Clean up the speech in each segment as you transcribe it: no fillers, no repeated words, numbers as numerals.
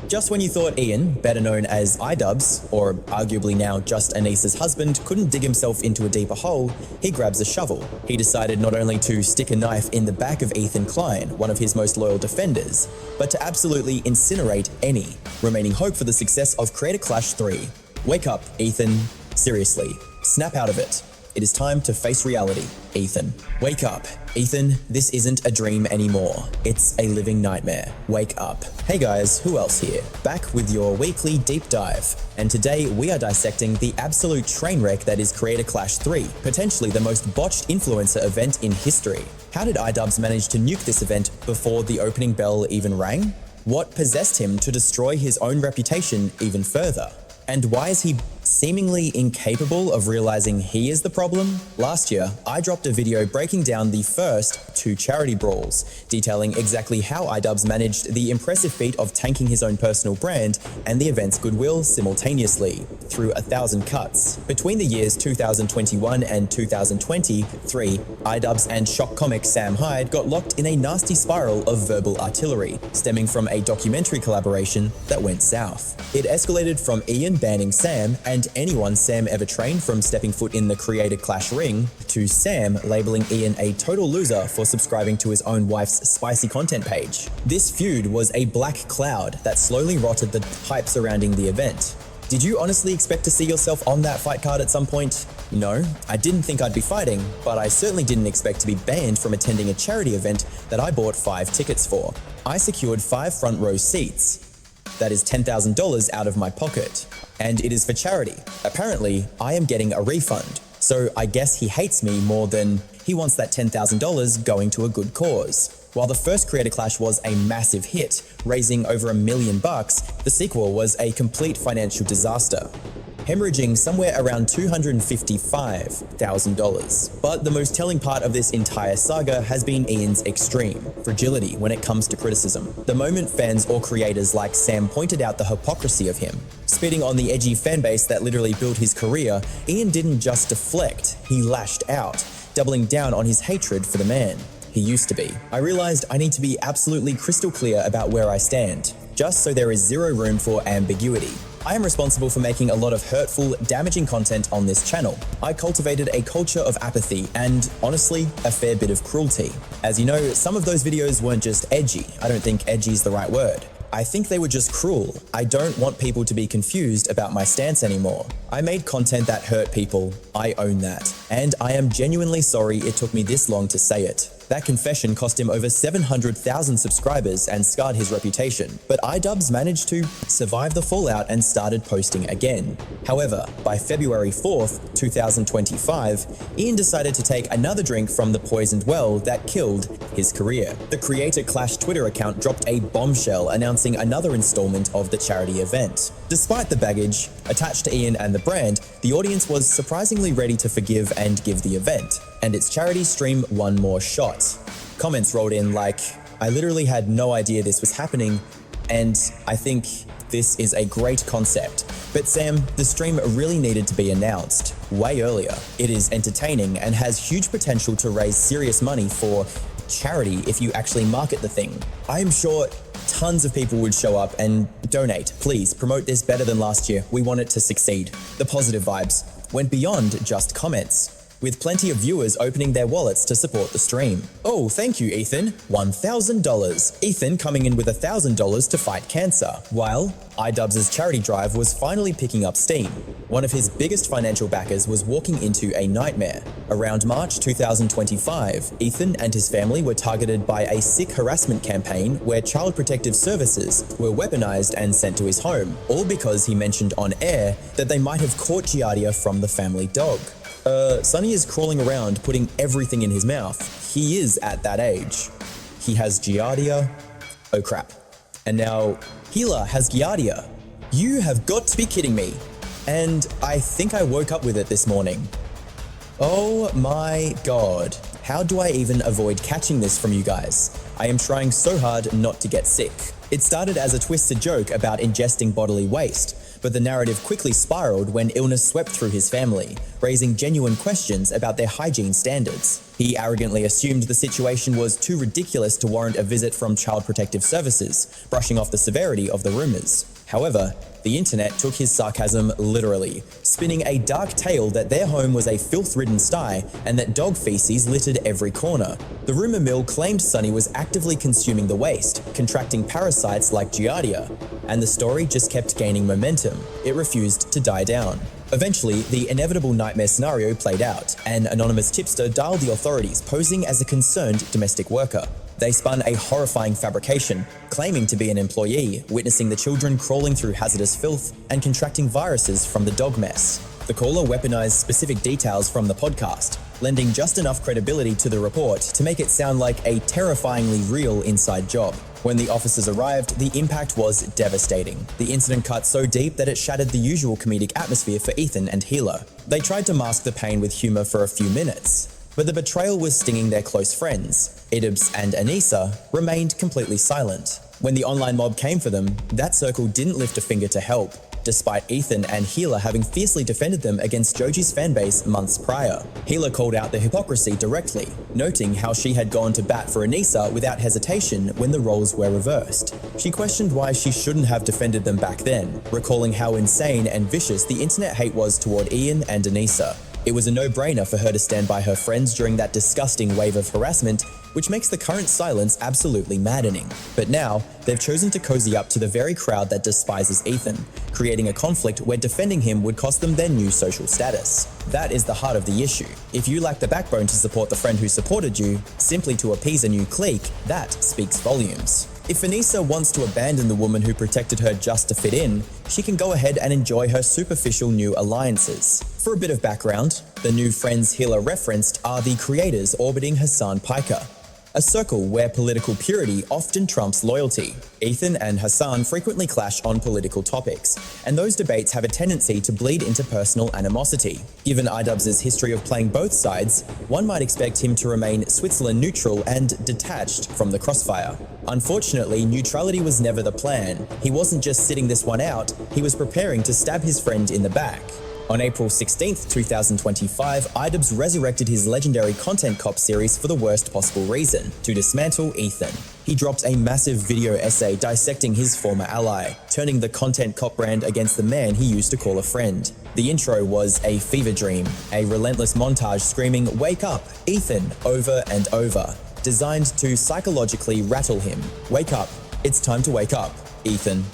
Just when you thought Ian, better known as iDubbbz, or arguably now just Anissa's husband, couldn't dig himself into a deeper hole, he grabs a shovel. He decided not only to stick a knife in the back of Ethan Klein, one of his most loyal defenders, but to absolutely incinerate any remaining hope for the success of Creator Clash 3. Wake up, Ethan. Seriously, snap out of it. It is time to face reality, Ethan. Wake up. Ethan, this isn't a dream anymore. It's a living nightmare. Wake up. Hey guys, who else here? Back with your weekly deep dive. And today we are dissecting the absolute train wreck that is Creator Clash 3, potentially the most botched influencer event in history. How did iDubbbz manage to nuke this event before the opening bell even rang? What possessed him to destroy his own reputation even further? And why is he seemingly incapable of realizing he is the problem? Last year, I dropped a video breaking down the first 2 charity brawls, detailing exactly how iDubbbz managed the impressive feat of tanking his own personal brand and the event's goodwill simultaneously, through 1,000 cuts. Between the years 2021 and 2023, iDubbbz and shock comic Sam Hyde got locked in a nasty spiral of verbal artillery, stemming from a documentary collaboration that went south. It escalated from Ian banning Sam and anyone Sam ever trained from stepping foot in the Creator Clash ring, to Sam labeling Ian a total loser for subscribing to his own wife's spicy content page. This feud was a black cloud that slowly rotted the hype surrounding the event. Did you honestly expect to see yourself on that fight card at some point? No, I didn't think I'd be fighting, but I certainly didn't expect to be banned from attending a charity event that I bought 5 tickets for. I secured 5 front row seats. That is $10,000 out of my pocket. And it is for charity. Apparently, I am getting a refund. So I guess he hates me more than he wants that $10,000 going to a good cause. While the first Creator Clash was a massive hit, raising over $1 million, the sequel was a complete financial disaster, hemorrhaging somewhere around $255,000. But the most telling part of this entire saga has been Ian's extreme fragility when it comes to criticism. The moment fans or creators like Sam pointed out the hypocrisy of him, spitting on the edgy fanbase that literally built his career, Ian didn't just deflect, he lashed out, doubling down on his hatred for the man he used to be. I realized I need to be absolutely crystal clear about where I stand, just so there is zero room for ambiguity. I am responsible for making a lot of hurtful, damaging content on this channel. I cultivated a culture of apathy and, honestly, a fair bit of cruelty. As you know, some of those videos weren't just edgy. I don't think edgy is the right word. I think they were just cruel. I don't want people to be confused about my stance anymore. I made content that hurt people. I own that. And I am genuinely sorry it took me this long to say it. That confession cost him over 700,000 subscribers and scarred his reputation, but iDubbbz managed to survive the fallout and started posting again. However, by February 4th, 2025, Ian decided to take another drink from the poisoned well that killed his career. The Creator Clash Twitter account dropped a bombshell announcing another installment of the charity event. Despite the baggage attached to Ian and the brand, the audience was surprisingly ready to forgive and give the event, and its charity stream one more shot. Comments rolled in like, I literally had no idea this was happening, and I think this is a great concept. But Sam, the stream really needed to be announced way earlier. It is entertaining and has huge potential to raise serious money for charity if you actually market the thing. I am sure tons of people would show up and donate. Please promote this better than last year. We want it to succeed. The positive vibes went beyond just comments, with plenty of viewers opening their wallets to support the stream. Oh, thank you, Ethan. $1,000. Ethan coming in with $1,000 to fight cancer, while iDubbbz's charity drive was finally picking up steam. One of his biggest financial backers was walking into a nightmare. Around March 2025, Ethan and his family were targeted by a sick harassment campaign where Child Protective Services were weaponized and sent to his home, all because he mentioned on air that they might have caught Giardia from the family dog. Sonny is crawling around putting everything in his mouth. He is at that age. He has Giardia. Oh crap. And now Hila has Giardia. You have got to be kidding me. And I think I woke up with it this morning. Oh my god. How do I even avoid catching this from you guys? I am trying so hard not to get sick. It started as a twisted joke about ingesting bodily waste, but the narrative quickly spiraled when illness swept through his family, raising genuine questions about their hygiene standards. He arrogantly assumed the situation was too ridiculous to warrant a visit from Child Protective Services, brushing off the severity of the rumors. However, the internet took his sarcasm literally, spinning a dark tale that their home was a filth-ridden sty and that dog feces littered every corner. The rumor mill claimed Sonny was actively consuming the waste, contracting parasites like Giardia, and the story just kept gaining momentum. It refused to die down. Eventually, the inevitable nightmare scenario played out. An anonymous tipster dialed the authorities, posing as a concerned domestic worker. They spun a horrifying fabrication, claiming to be an employee, witnessing the children crawling through hazardous filth and contracting viruses from the dog mess. The caller weaponized specific details from the podcast, lending just enough credibility to the report to make it sound like a terrifyingly real inside job. When the officers arrived, the impact was devastating. The incident cut so deep that it shattered the usual comedic atmosphere for Ethan and Hila. They tried to mask the pain with humor for a few minutes, but the betrayal was stinging their close friends. iDubbbz and Anissa remained completely silent. When the online mob came for them, that circle didn't lift a finger to help, despite Ethan and Hila having fiercely defended them against Joji's fanbase months prior. Hila called out the hypocrisy directly, noting how she had gone to bat for Anissa without hesitation when the roles were reversed. She questioned why she shouldn't have defended them back then, recalling how insane and vicious the internet hate was toward Ian and Anissa. It was a no-brainer for her to stand by her friends during that disgusting wave of harassment, which makes the current silence absolutely maddening. But now, they've chosen to cozy up to the very crowd that despises Ethan, creating a conflict where defending him would cost them their new social status. That is the heart of the issue. If you lack the backbone to support the friend who supported you, simply to appease a new clique, that speaks volumes. If Anissa wants to abandon the woman who protected her just to fit in, she can go ahead and enjoy her superficial new alliances. For a bit of background, the new friends Hila referenced are the creators orbiting Hassan Piker, a circle where political purity often trumps loyalty. Ethan and Hassan frequently clash on political topics, and those debates have a tendency to bleed into personal animosity. Given iDubbbz's history of playing both sides, one might expect him to remain Switzerland neutral and detached from the crossfire. Unfortunately, neutrality was never the plan. He wasn't just sitting this one out, he was preparing to stab his friend in the back. On April 16, 2025, iDubbbz resurrected his legendary Content Cop series for the worst possible reason, to dismantle Ethan. He dropped a massive video essay dissecting his former ally, turning the Content Cop brand against the man he used to call a friend. The intro was a fever dream, a relentless montage screaming, "Wake up, Ethan," over and over, designed to psychologically rattle him. Wake up, it's time to wake up, Ethan.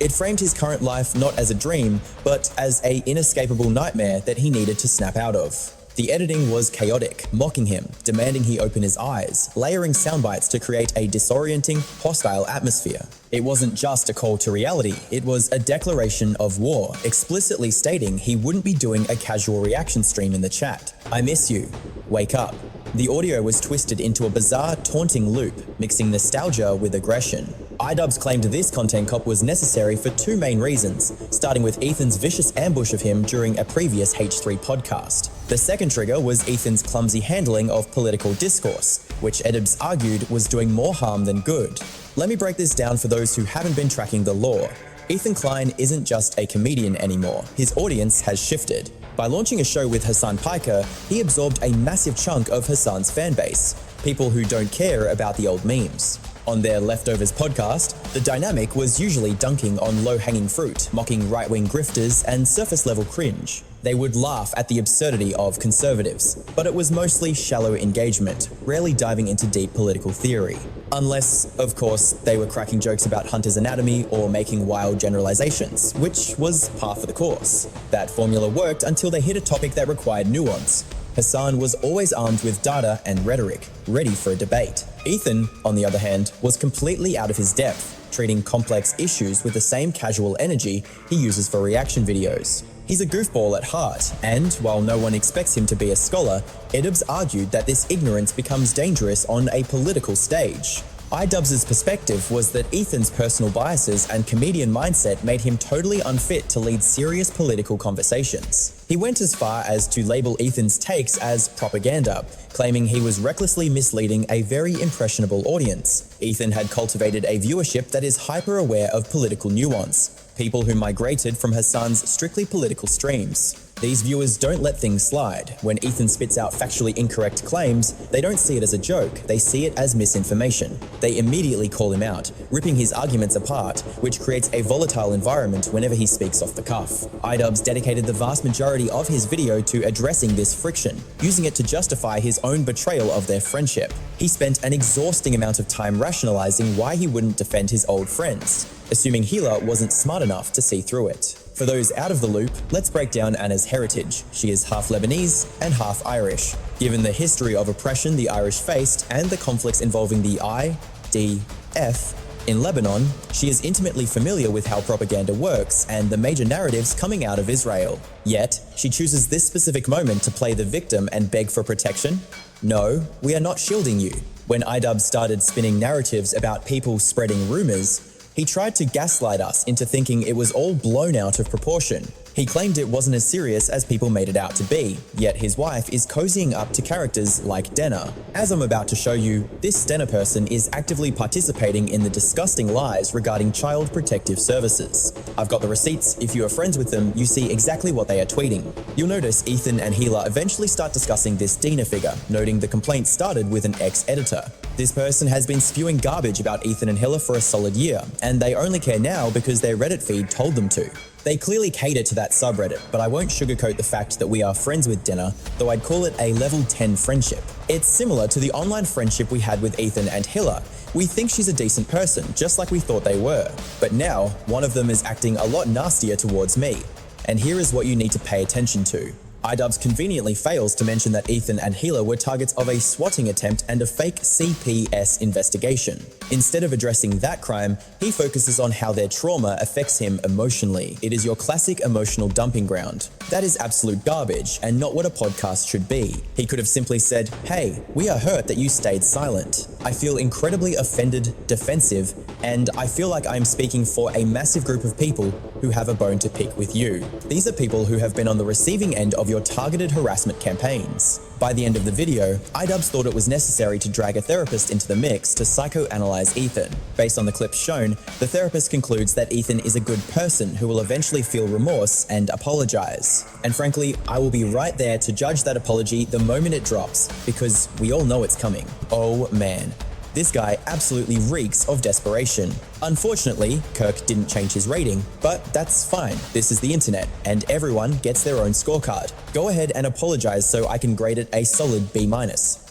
It framed his current life not as a dream, but as an inescapable nightmare that he needed to snap out of. The editing was chaotic, mocking him, demanding he open his eyes, layering soundbites to create a disorienting, hostile atmosphere. It wasn't just a call to reality, it was a declaration of war, explicitly stating he wouldn't be doing a casual reaction stream in the chat. "I miss you. Wake up." The audio was twisted into a bizarre, taunting loop, mixing nostalgia with aggression. iDubbbz claimed this content cop was necessary for two main reasons, starting with Ethan's vicious ambush of him during a previous H3 podcast. The second trigger was Ethan's clumsy handling of political discourse, which iDubbbz argued was doing more harm than good. Let me break this down for those who haven't been tracking the lore. Ethan Klein isn't just a comedian anymore, his audience has shifted. By launching a show with Hassan Piker, he absorbed a massive chunk of Hassan's fanbase, people who don't care about the old memes. On their Leftovers podcast, the dynamic was usually dunking on low-hanging fruit, mocking right-wing grifters and surface-level cringe. They would laugh at the absurdity of conservatives, but it was mostly shallow engagement, rarely diving into deep political theory. Unless, of course, they were cracking jokes about Hunter's anatomy or making wild generalizations, which was par for the course. That formula worked until they hit a topic that required nuance. Hassan was always armed with data and rhetoric, ready for a debate. Ethan, on the other hand, was completely out of his depth, treating complex issues with the same casual energy he uses for reaction videos. He's a goofball at heart, and while no one expects him to be a scholar, iDubbbz argued that this ignorance becomes dangerous on a political stage. iDubbbz's perspective was that Ethan's personal biases and comedian mindset made him totally unfit to lead serious political conversations. He went as far as to label Ethan's takes as propaganda, claiming he was recklessly misleading a very impressionable audience. Ethan had cultivated a viewership that is hyper-aware of political nuance, people who migrated from Hassan's strictly political streams. These viewers don't let things slide. When Ethan spits out factually incorrect claims, they don't see it as a joke, they see it as misinformation. They immediately call him out, ripping his arguments apart, which creates a volatile environment whenever he speaks off the cuff. iDubbbz dedicated the vast majority of his video to addressing this friction, using it to justify his own betrayal of their friendship. He spent an exhausting amount of time rationalizing why he wouldn't defend his old friends, assuming Hila wasn't smart enough to see through it. For those out of the loop, let's break down Anna's heritage. She is half Lebanese and half Irish. Given the history of oppression the Irish faced and the conflicts involving the IDF in Lebanon, she is intimately familiar with how propaganda works and the major narratives coming out of Israel. Yet, she chooses this specific moment to play the victim and beg for protection. No, we are not shielding you. When iDubbbz started spinning narratives about people spreading rumors, he tried to gaslight us into thinking it was all blown out of proportion. He claimed it wasn't as serious as people made it out to be, yet his wife is cozying up to characters like Denna. As I'm about to show you, this Denna person is actively participating in the disgusting lies regarding child protective services. I've got the receipts. If you are friends with them, you see exactly what they are tweeting. You'll notice Ethan and Hila eventually start discussing this Dina figure, noting the complaint started with an ex-editor. This person has been spewing garbage about Ethan and Hila for a solid year, and they only care now because their Reddit feed told them to. They clearly cater to that subreddit, but I won't sugarcoat the fact that we are friends with Denna, though I'd call it a level 10 friendship. It's similar to the online friendship we had with Ethan and Hila. We think she's a decent person, just like we thought they were. But now, one of them is acting a lot nastier towards me. And here is what you need to pay attention to. iDubbbz conveniently fails to mention that Ethan and Hila were targets of a swatting attempt and a fake CPS investigation. Instead of addressing that crime, he focuses on how their trauma affects him emotionally. It is your classic emotional dumping ground. That is absolute garbage and not what a podcast should be. He could have simply said, "Hey, we are hurt that you stayed silent. I feel incredibly offended, defensive, and I feel like I'm speaking for a massive group of people who have a bone to pick with you. These are people who have been on the receiving end of your targeted harassment campaigns." By the end of the video, iDubbbz thought it was necessary to drag a therapist into the mix to psychoanalyze Ethan. Based on the clips shown, the therapist concludes that Ethan is a good person who will eventually feel remorse and apologize. And frankly, I will be right there to judge that apology the moment it drops, because we all know it's coming. Oh man. This guy absolutely reeks of desperation. Unfortunately, Kirk didn't change his rating, but that's fine. This is the internet, and everyone gets their own scorecard. Go ahead and apologize so I can grade it a solid B-,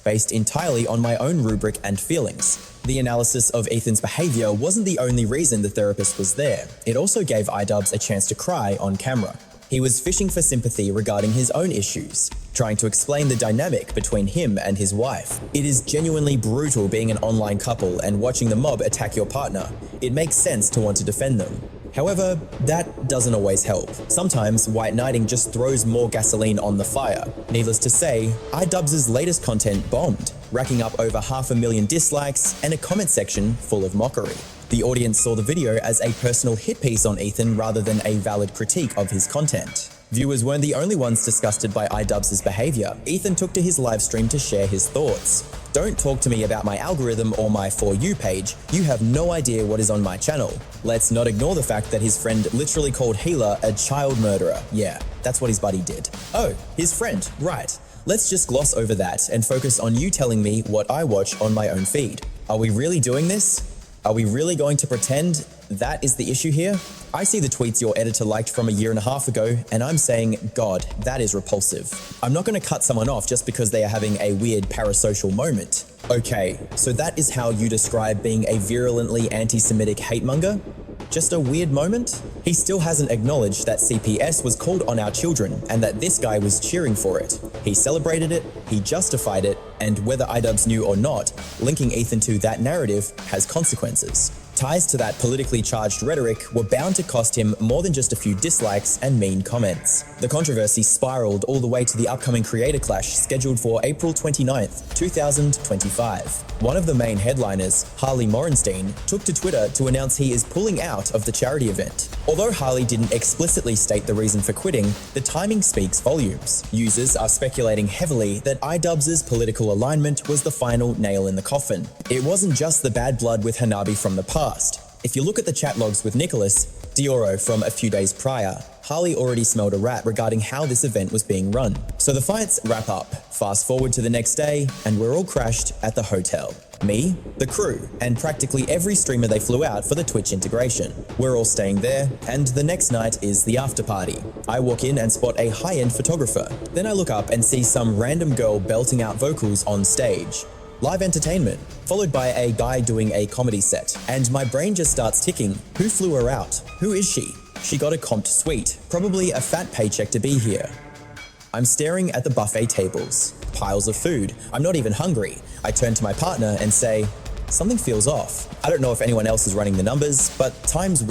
based entirely on my own rubric and feelings. The analysis of Ethan's behavior wasn't the only reason the therapist was there. It also gave iDubbbz a chance to cry on camera. He was fishing for sympathy regarding his own issues, trying to explain the dynamic between him and his wife. It is genuinely brutal being an online couple and watching the mob attack your partner. It makes sense to want to defend them. However, that doesn't always help. Sometimes white knighting just throws more gasoline on the fire. Needless to say, iDubbbz's latest content bombed, racking up over 500,000 dislikes and a comment section full of mockery. The audience saw the video as a personal hit piece on Ethan rather than a valid critique of his content. Viewers weren't the only ones disgusted by iDubbbz's behavior. Ethan took to his live stream to share his thoughts. "Don't talk to me about my algorithm or my For You page. You have no idea what is on my channel." Let's not ignore the fact that his friend literally called Hila a child murderer. Yeah, that's what his buddy did. Oh, his friend, right. Let's just gloss over that and focus on you telling me what I watch on my own feed. Are we really doing this? Are we really going to pretend that is the issue here? I see the tweets your editor liked from a year and a half ago, and I'm saying, God, that is repulsive. I'm not going to cut someone off just because they are having a weird parasocial moment. Okay, so that is how you describe being a virulently anti-Semitic hate-monger? Just a weird moment? He still hasn't acknowledged that CPS was called on our children and that this guy was cheering for it. He celebrated it, he justified it, and whether iDubbbz knew or not, linking Ethan to that narrative has consequences. Ties to that politically charged rhetoric were bound to cost him more than just a few dislikes and mean comments. The controversy spiraled all the way to the upcoming creator clash scheduled for April 29th, 2025. One of the main headliners, Harley Morenstein, took to Twitter to announce he is pulling out of the charity event. Although Harley didn't explicitly state the reason for quitting, the timing speaks volumes. Users are speculating heavily that iDubbbz's political alignment was the final nail in the coffin. It wasn't just the bad blood with Hanabi from the past. If you look at the chat logs with Nicholas Dioro from a few days prior, Harley already smelled a rat regarding how this event was being run. So the fights wrap up. Fast forward to the next day, and we're all crashed at the hotel. Me, the crew, and practically every streamer they flew out for the Twitch integration. We're all staying there, and the next night is the after party. I walk in and spot a high-end photographer. Then I look up and see some random girl belting out vocals on stage. Live entertainment, followed by a guy doing a comedy set. And my brain just starts ticking. Who flew her out? Who is she? She got a comped suite, probably a fat paycheck to be here. I'm staring at the buffet tables, piles of food. I'm not even hungry. I turn to my partner and say, something feels off. I don't know if anyone else is running the numbers, but times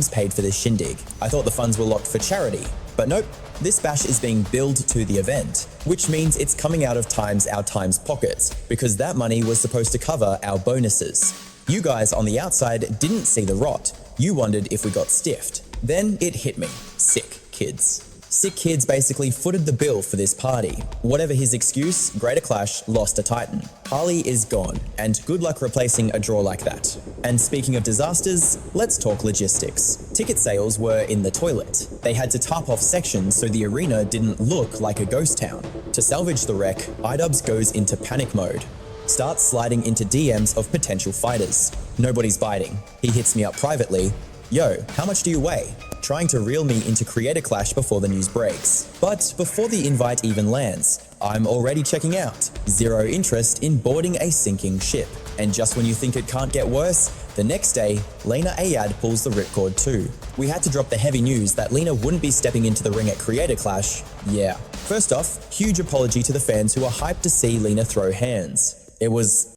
paid for this shindig. I thought the funds were locked for charity, but nope. This bash is being billed to the event, which means it's coming out of our Times pockets, because that money was supposed to cover our bonuses. You guys on the outside didn't see the rot. You wondered if we got stiffed. Then it hit me. Sick kids. Sick kids basically footed the bill for this party. Whatever his excuse, Greater Clash lost a titan. Harley is gone, and good luck replacing a draw like that. And speaking of disasters, let's talk logistics. Ticket sales were in the toilet. They had to tarp off sections so the arena didn't look like a ghost town. To salvage the wreck, iDubbbz goes into panic mode. Starts sliding into DMs of potential fighters. Nobody's biting. He hits me up privately. Yo, how much do you weigh? Trying to reel me into Creator Clash before the news breaks. But before the invite even lands, I'm already checking out. Zero interest in boarding a sinking ship. And just when you think it can't get worse, the next day, Lena Ayad pulls the ripcord too. We had to drop the heavy news that Lena wouldn't be stepping into the ring at Creator Clash. Yeah. First off, huge apology to the fans who are hyped to see Lena throw hands. It was